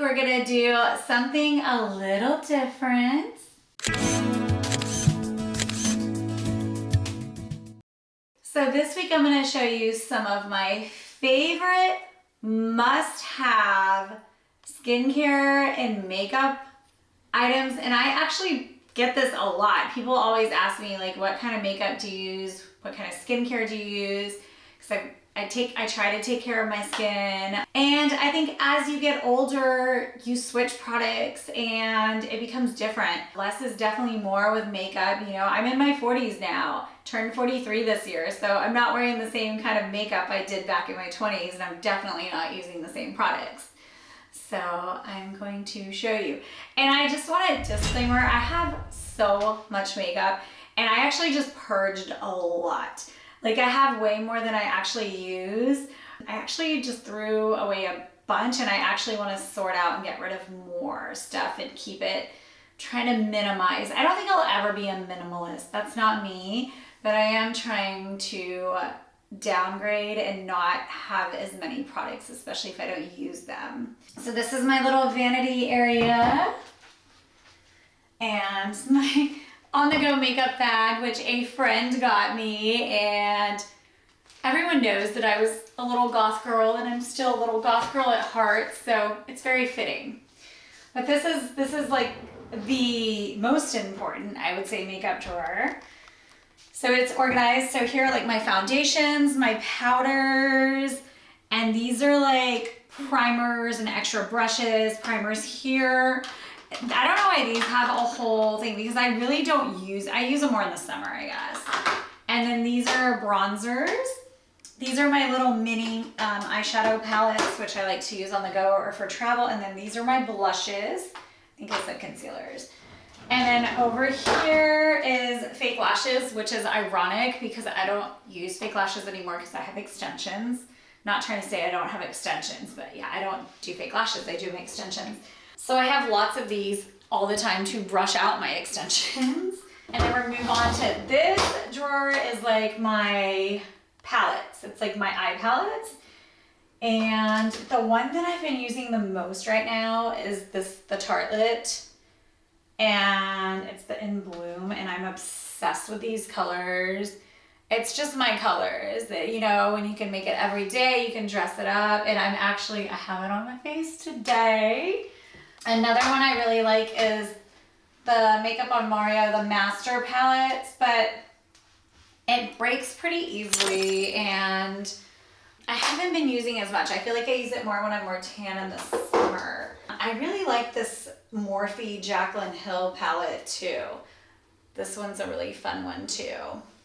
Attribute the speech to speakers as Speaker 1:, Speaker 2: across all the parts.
Speaker 1: we're gonna do something a little different. So this week I'm gonna show you some of my favorite must-have skincare and makeup items. And I actually get this a lot. People always ask me like, what kind of makeup do you use? What kind of skincare do you use? Because I try to take care of my skin. And I think as you get older, you switch products and it becomes different. Less is definitely more with makeup. You know, I'm in my 40s now, turned 43 this year. So I'm not wearing the same kind of makeup I did back in my 20s, and I'm definitely not using the same products. So I'm going to show you. And I just want a disclaimer, I have so much makeup and I actually just purged a lot. Like I have way more than I actually use. I actually just threw away a bunch, and I actually want to sort out and get rid of more stuff and keep it, trying to minimize. I don't think I'll ever be a minimalist. That's not me, but I am trying to downgrade and not have as many products, especially if I don't use them. So this is my little vanity area and my on-the-go makeup bag, which a friend got me, and everyone knows that I was a little goth girl, and I'm still a little goth girl at heart, so it's very fitting. But this is like the most important, I would say, makeup drawer. So it's organized. So here are like my foundations, my powders, and these are like primers and extra brushes. Primers here. I don't know why these have a whole thing, because I really don't use, I use them more in the summer, I guess. And then these are bronzers. These are my little mini eyeshadow palettes, which I like to use on the go or for travel. And then these are my blushes. I think I said concealers. And then over here is fake lashes, which is ironic because I don't use fake lashes anymore because I have extensions. Not trying to say I don't have extensions, but yeah, I don't do fake lashes. I do my extensions. So I have lots of these all the time to brush out my extensions. And then we're gonna move on to this drawer is like my palettes. It's like my eye palettes. And the one that I've been using the most right now is the Tartelette. And it's the In Bloom, and I'm obsessed with these colors. It's just my colors that, you know, when you can make it every day, you can dress it up. And I have it on my face today. Another one I really like is the Makeup on Mario, the Master palettes, but it breaks pretty easily and I haven't been using as much. I feel like I use it more when I'm more tan in the summer. I really like this Morphe Jaclyn Hill palette too. This one's a really fun one too.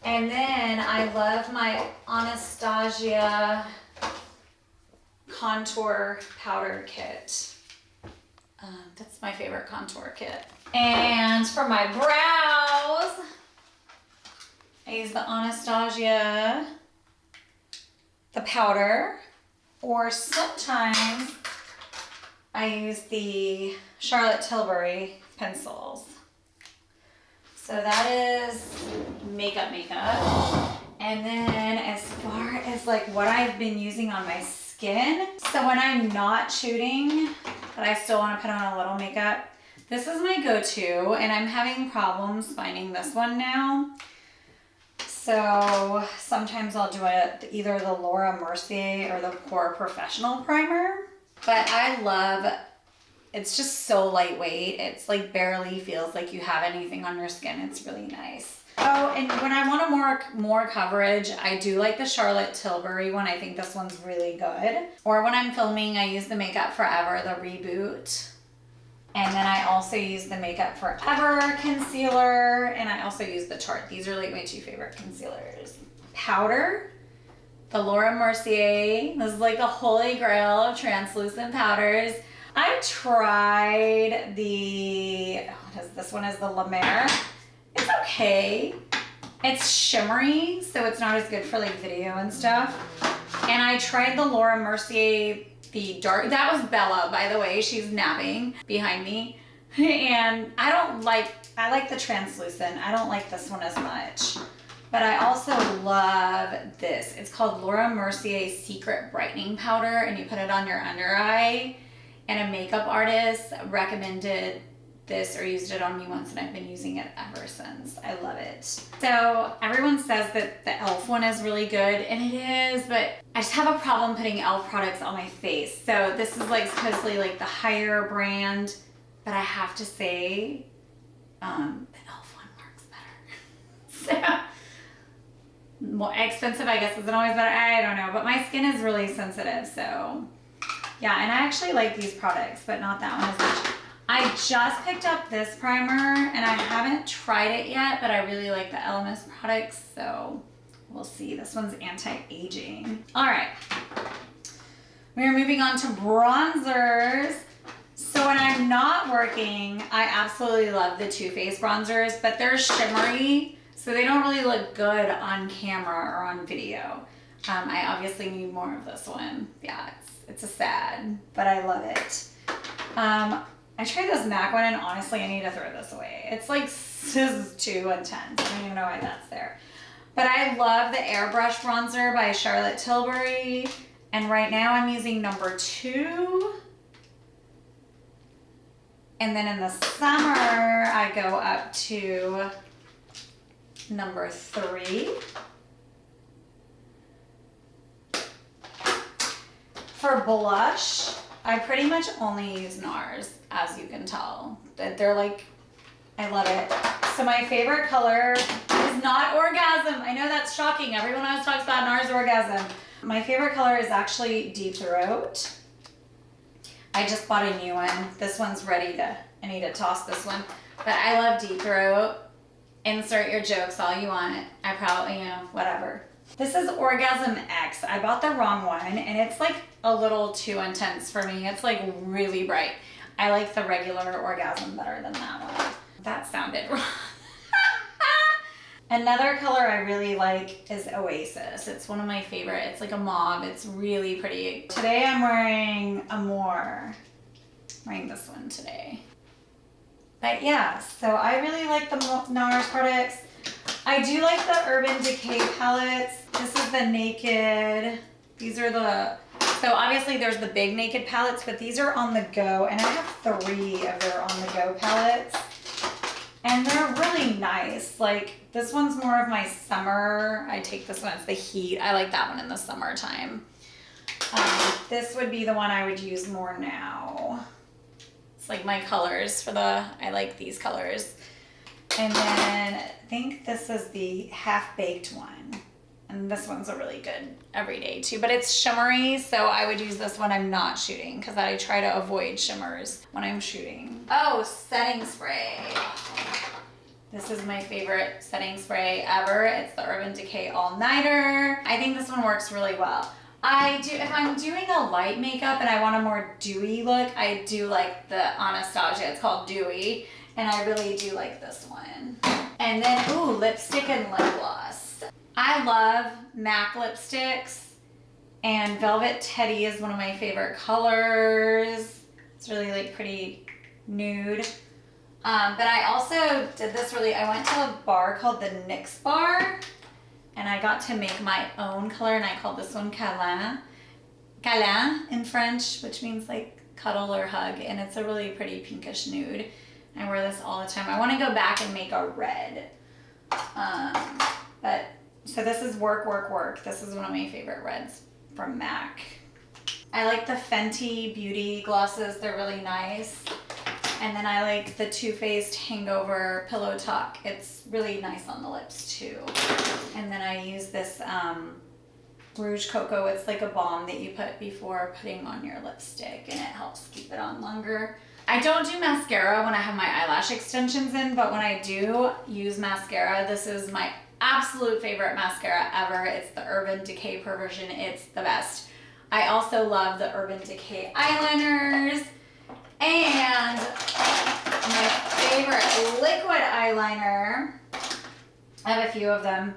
Speaker 1: And then I love my Anastasia contour powder kit. That's my favorite contour kit. And for my brows, I use the Anastasia, the powder, or sometimes I use the Charlotte Tilbury pencils. So that is makeup. And then as far as like what I've been using on my skin, so when I'm not shooting, but I still want to put on a little makeup, this is my go-to, and I'm having problems finding this one now. So sometimes I'll do it either the Laura Mercier or the Pore Professional Primer. But I love, it's just so lightweight. It's like barely feels like you have anything on your skin. It's really nice. Oh, and when I want more coverage, I do like the Charlotte Tilbury one. I think this one's really good. Or when I'm filming, I use the Makeup Forever, the Reboot. And then I also use the Makeup Forever concealer, and I also use the Tarte. These are like my two favorite concealers. Powder, the Laura Mercier. This is like the holy grail of translucent powders. I tried this one is the La Mer. It's okay. It's shimmery, so it's not as good for like video and stuff. And I tried the Laura Mercier, the dark, that was Bella, by the way. She's napping behind me. And I like the translucent. I don't like this one as much. But I also love this. It's called Laura Mercier Secret Brightening Powder, and you put it on your under eye. and a makeup artist recommended this or used it on me once, and I've been using it ever since. I love it. So everyone says that the e.l.f. one is really good, and it is, but I just have a problem putting e.l.f. products on my face. So this is like supposedly like the higher brand, but I have to say the e.l.f. one works better. So more expensive, I guess, isn't always better. I don't know, but my skin is really sensitive, so yeah. And I actually like these products, but not that one as much. I just picked up this primer, and I haven't tried it yet, but I really like the Elemis products, so we'll see. This one's anti-aging. All right, we are moving on to bronzers. So when I'm not working, I absolutely love the Too Faced bronzers, but they're shimmery, so they don't really look good on camera or on video. I obviously need more of this one. Yeah, it's a sad, but I love it. I tried this MAC one, and honestly, I need to throw this away. It's like, this is too intense. I don't even know why that's there. But I love the Airbrush Bronzer by Charlotte Tilbury. And right now I'm using number 2. And then in the summer, I go up to number 3. For blush, I pretty much only use Nars, as you can tell. They're like, I love it. So my favorite color is not Orgasm. I know that's shocking. Everyone always talks about Nars Orgasm. My favorite color is actually Deep Throat. I just bought a new one. This one's ready to, I need to toss this one. But I love Deep Throat. Insert your jokes all you want. I probably, whatever. This is Orgasm X. I bought the wrong one, and it's like a little too intense for me. It's like really bright. I like the regular Orgasm better than that one. That sounded wrong. Another color I really like is Oasis. It's one of my favorite. It's like a mauve. It's really pretty. Today I'm wearing Amore. I'm wearing this one today. But yeah, so I really like the Nars products. I do like the Urban Decay palettes. This is the Naked. These are the, so obviously there's the big Naked palettes, but these are on the go, and I have 3 of their on the go palettes. And they're really nice. Like, this one's more of my summer. I take this one, it's the Heat. I like that one in the summertime. This would be the one I would use more now. It's like my colors for the, I like these colors. And then I think this is the Half Baked one. And this one's a really good everyday too, but it's shimmery, so I would use this when I'm not shooting, because I try to avoid shimmers when I'm shooting. Oh, setting spray. This is my favorite setting spray ever. It's the Urban Decay All Nighter. I think this one works really well. If I'm doing a light makeup and I want a more dewy look, I do like the Anastasia. It's called Dewy, and I really do like this one. And then, ooh, lipstick and lip gloss. I love MAC lipsticks, and Velvet Teddy is one of my favorite colors. It's really like pretty nude. But I also did this I went to a bar called the NYX Bar, and I got to make my own color, and I called this one Câlin. Câlin in French, which means like cuddle or hug, and it's a really pretty pinkish nude. I wear this all the time. I want to go back and make a red. So this is Work, Work, Work. This is one of my favorite reds from MAC. I like the Fenty Beauty glosses. They're really nice. And then I like the Too Faced Hangover Pillow Talk. It's really nice on the lips too. And then I use this Rouge Cocoa. It's like a balm that you put before putting on your lipstick, and it helps keep it on longer. I don't do mascara when I have my eyelash extensions in, but when I do use mascara, this is my absolute favorite mascara ever. It's the Urban Decay Perversion. It's the best. I also love the Urban Decay eyeliners. And my favorite liquid eyeliner, I have a few of them,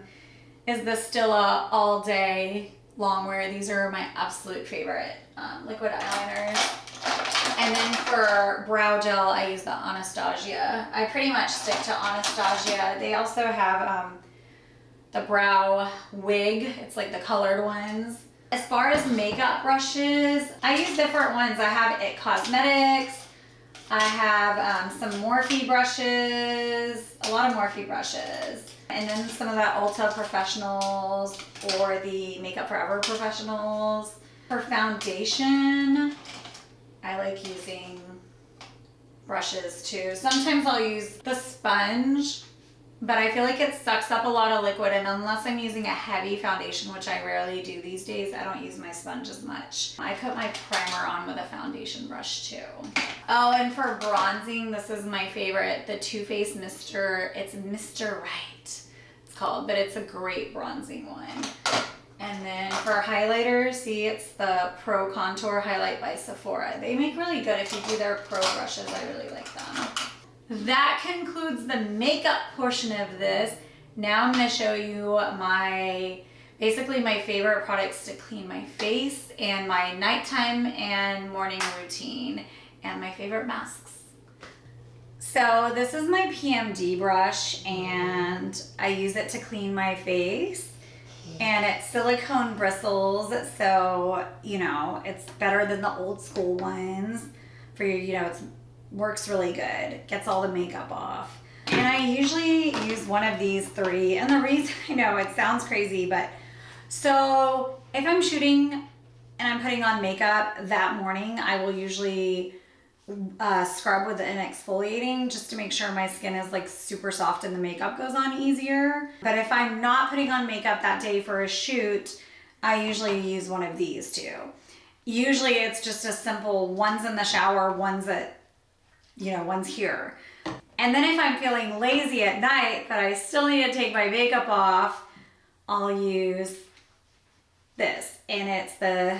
Speaker 1: is the Stilla All Day Longwear. These are my absolute favorite liquid eyeliners. And then for brow gel, I use the Anastasia. I pretty much stick to Anastasia. They also have the brow wig. It's like the colored ones. As far as makeup brushes, I use different ones. I have It Cosmetics. I have some Morphe brushes, a lot of Morphe brushes. And then some of the Ulta Professionals or the Makeup Forever Professionals. For foundation, I like using brushes too. Sometimes I'll use the sponge, but I feel like it sucks up a lot of liquid, and unless I'm using a heavy foundation, which I rarely do these days, I don't use my sponge as much. I put my primer on with a foundation brush too. Oh, and for bronzing, this is my favorite, the Too Faced it's Mr. Right, it's called, but it's a great bronzing one. And then for highlighters, see, it's the Pro Contour Highlight by Sephora. They make really good, if you do their pro brushes, I really like them. That concludes the makeup portion of this. Now I'm gonna show you basically my favorite products to clean my face and my nighttime and morning routine and my favorite masks. So this is my PMD brush and I use it to clean my face. And it's silicone bristles, so, you know, it's better than the old school ones for your, you know, it works really good. Gets all the makeup off. And I usually use one of these 3. And the reason, I know it sounds crazy, but so if I'm shooting and I'm putting on makeup that morning, I will usually scrub with an exfoliating just to make sure my skin is like super soft and the makeup goes on easier. But if I'm not putting on makeup that day for a shoot, I usually use one of these too. Usually it's just a simple, one's in the shower, one's here. And then if I'm feeling lazy at night, but I still need to take my makeup off, I'll use this. And it's the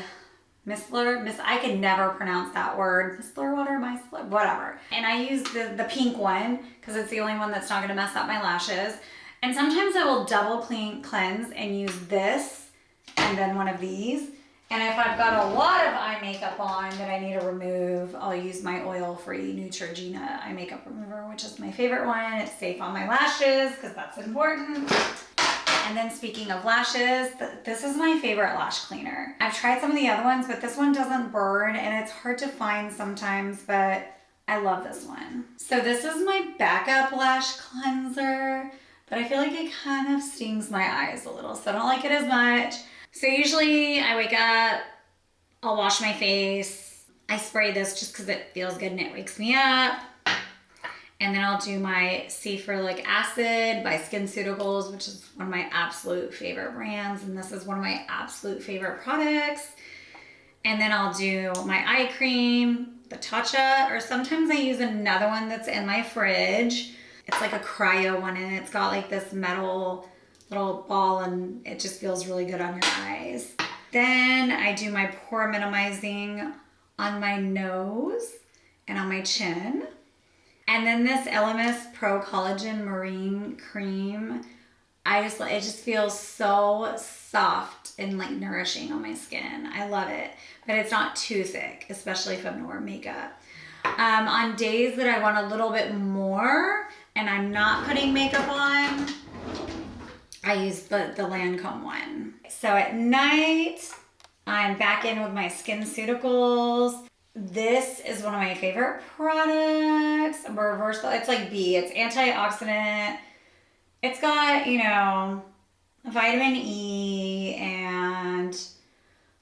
Speaker 1: I can never pronounce that word. Whatever. And I use the pink one because it's the only one that's not gonna mess up my lashes. And sometimes I will double cleanse and use this and then one of these. And if I've got a lot of eye makeup on that I need to remove, I'll use my oil-free Neutrogena eye makeup remover, which is my favorite one. It's safe on my lashes because that's important. And then speaking of lashes, this is my favorite lash cleaner. I've tried some of the other ones, but this one doesn't burn and it's hard to find sometimes, but I love this one. So this is my backup lash cleanser, but I feel like it kind of stings my eyes a little, so I don't like it as much. So usually I wake up, I'll wash my face. I spray this just because it feels good and it wakes me up. And then I'll do my Ferulic Acid by SkinCeuticals, which is one of my absolute favorite brands. And this is one of my absolute favorite products. And then I'll do my eye cream, the Tatcha, or sometimes I use another one that's in my fridge. It's like a cryo one and it's got like this metal little ball and it just feels really good on your eyes. Then I do my pore minimizing on my nose and on my chin. And then this LMS Pro Collagen Marine Cream, it just feels so soft and like nourishing on my skin. I love it, but it's not too thick, especially if I'm gonna wear makeup. On days that I want a little bit more and I'm not putting makeup on, I use the Lancome one. So at night, I'm back in with my SkinCeuticals. This is one of my favorite products. Reversal, it's like B, it's antioxidant. It's got, you know, vitamin E and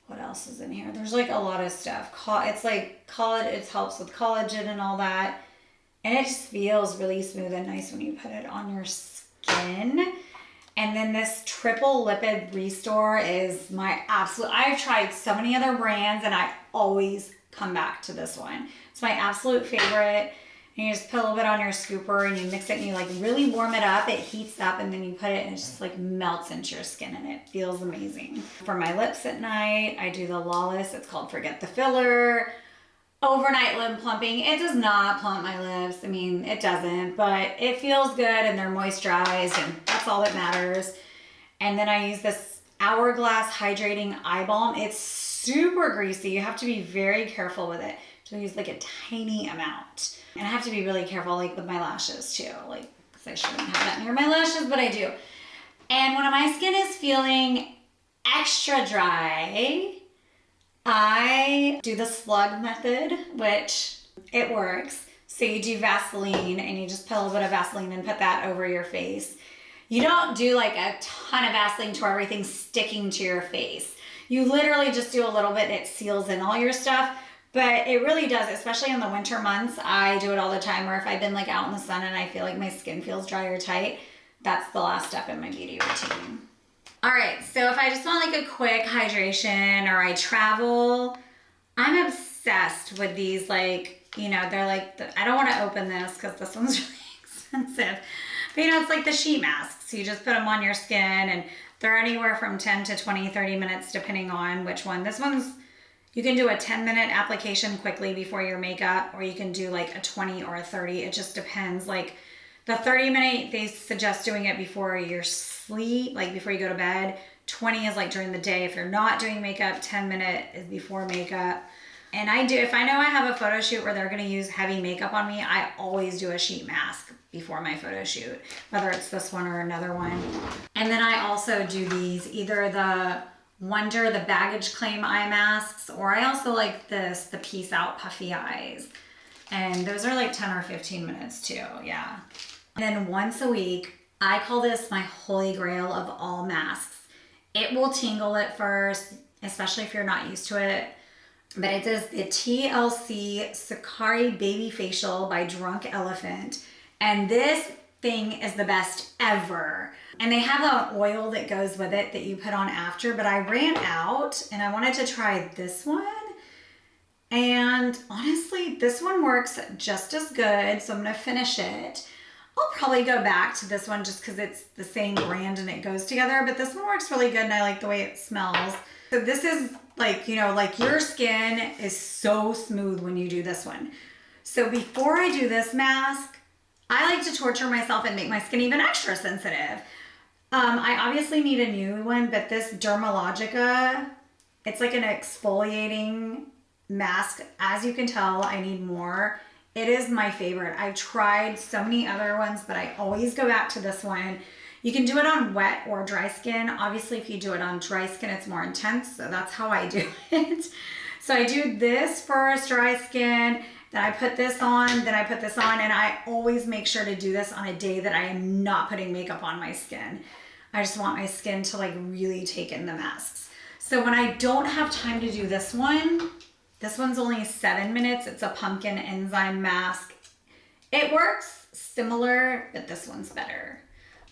Speaker 1: what else is in here? There's like a lot of stuff. It's like it helps with collagen and all that. And it just feels really smooth and nice when you put it on your skin. And then this triple lipid restore is my absolute, I've tried so many other brands and I always come back to this one. It's my absolute favorite. And you just put a little bit on your scooper and you mix it and you like really warm it up. It heats up and then you put it and it just like melts into your skin and it feels amazing. For my lips at night, I do the Lawless. It's called Forget the Filler. Overnight lip plumping. It does not plump my lips. I mean, it doesn't, but it feels good and they're moisturized and that's all that matters. And then I use this Hourglass Hydrating Eye Balm. It's super greasy. You have to be very careful with it. So I use like a tiny amount. And I have to be really careful like with my lashes too. Like, because I shouldn't have that near my lashes, but I do. And when my skin is feeling extra dry, I do the slug method, which it works. So you do Vaseline and you just put a little bit of Vaseline and put that over your face. You don't do like a ton of Vaseline to where everything's sticking to your face. You literally just do a little bit and it seals in all your stuff. But it really does, especially in the winter months. I do it all the time, or if I've been like out in the sun and I feel like my skin feels dry or tight, that's the last step in my beauty routine. All right, so if I just want like a quick hydration or I travel, I'm obsessed with these, like, you know, they're like, I don't want to open this because this one's really expensive. But you know, it's like the sheet masks. You just put them on your skin and they're anywhere from 10 to 20, 30 minutes depending on which one. This one's, you can do a 10-minute application quickly before your makeup, or you can do like a 20 or a 30. It just depends. Like the 30-minute, they suggest doing it before your sleep, like before you go to bed. 20 is like during the day. If you're not doing makeup, 10-minute is before makeup. And I do, if I know I have a photo shoot where they're gonna use heavy makeup on me, I always do a sheet mask before my photo shoot, whether it's this one or another one. And then I also do these, either the Wonder, the baggage claim eye masks, or I also like this, the Peace Out Puffy Eyes. And those are like 10 or 15 minutes too, yeah. And then once a week, I call this my holy grail of all masks. It will tingle at first, especially if you're not used to it. But it is the TLC Sakari Baby Facial by Drunk Elephant. And this thing is the best ever. And they have an oil that goes with it that you put on after, but I ran out and I wanted to try this one. And honestly, this one works just as good, so I'm gonna finish it. I'll probably go back to this one just because it's the same brand and it goes together, but this one works really good and I like the way it smells. So this is like, you know, like your skin is so smooth when you do this one. So before I do this mask, I like to torture myself and make my skin even extra sensitive. I obviously need a new one, but this Dermalogica, it's like an exfoliating mask. As you can tell, I need more. It is my favorite. I've tried so many other ones, but I always go back to this one. You can do it on wet or dry skin. Obviously, if you do it on dry skin, it's more intense, so that's how I do it. So I do this first, dry skin, then I put this on, then I put this on, and I always make sure to do this on a day that I am not putting makeup on my skin. I just want my skin to like really take in the masks. So when I don't have time to do this one's only 7 minutes. It's a pumpkin enzyme mask. It works similar, but this one's better.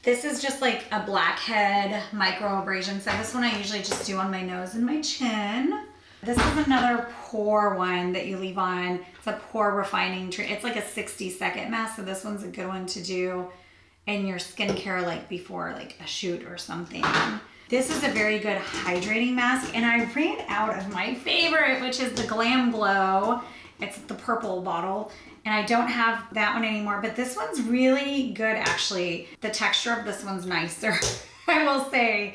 Speaker 1: This is just like a blackhead microabrasion. So this one I usually just do on my nose and my chin. This is another pore one that you leave on. It's a pore refining treat. It's like a 60-second mask. So this one's a good one to do in your skincare, like before like a shoot or something. This is a very good hydrating mask, and I ran out of my favorite, which is the Glam Glow. It's the purple bottle, and I don't have that one anymore, but this one's really good actually. The texture of this one's nicer, I will say.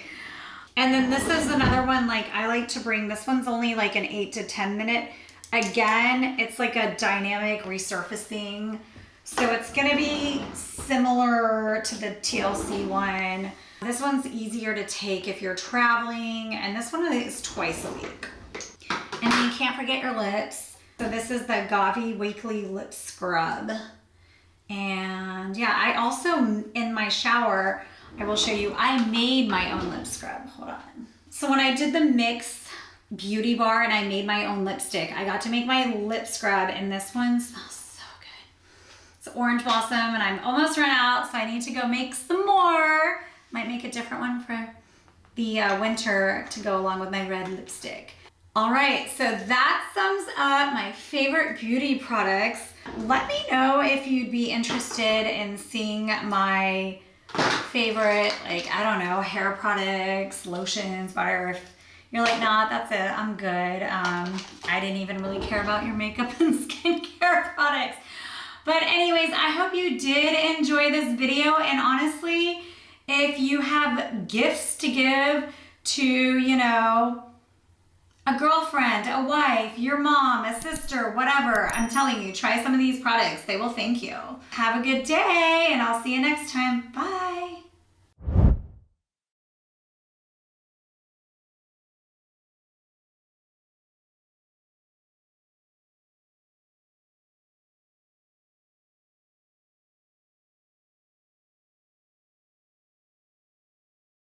Speaker 1: And then this is another one, like I like to bring, this one's only like an 8 to 10 minute. Again, it's like a dynamic resurfacing. So it's gonna be similar to the TLC one. This one's easier to take if you're traveling, and this one is twice a week. And then you can't forget your lips. So this is the Gavi Weekly Lip Scrub. And yeah, I also, in my shower, I will show you, I made my own lip scrub. Hold on. So when I did the Mix Beauty Bar and I made my own lipstick, I got to make my lip scrub, and this one smells so good. It's Orange Blossom, and I'm almost run out, so I need to go make some more. Might make a different one for the winter to go along with my red lipstick. All right, so that sums up my favorite beauty products. Let me know if you'd be interested in seeing my favorite, like, I don't know, hair products, lotions, butter. If you're like, nah, that's it, I'm good. I didn't even really care about your makeup and skincare products. But anyways, I hope you did enjoy this video, and honestly, if you have gifts to give to, you know, a girlfriend, a wife, your mom, a sister, whatever, I'm telling you, try some of these products. They will thank you. Have a good day, and I'll see you next time. Bye.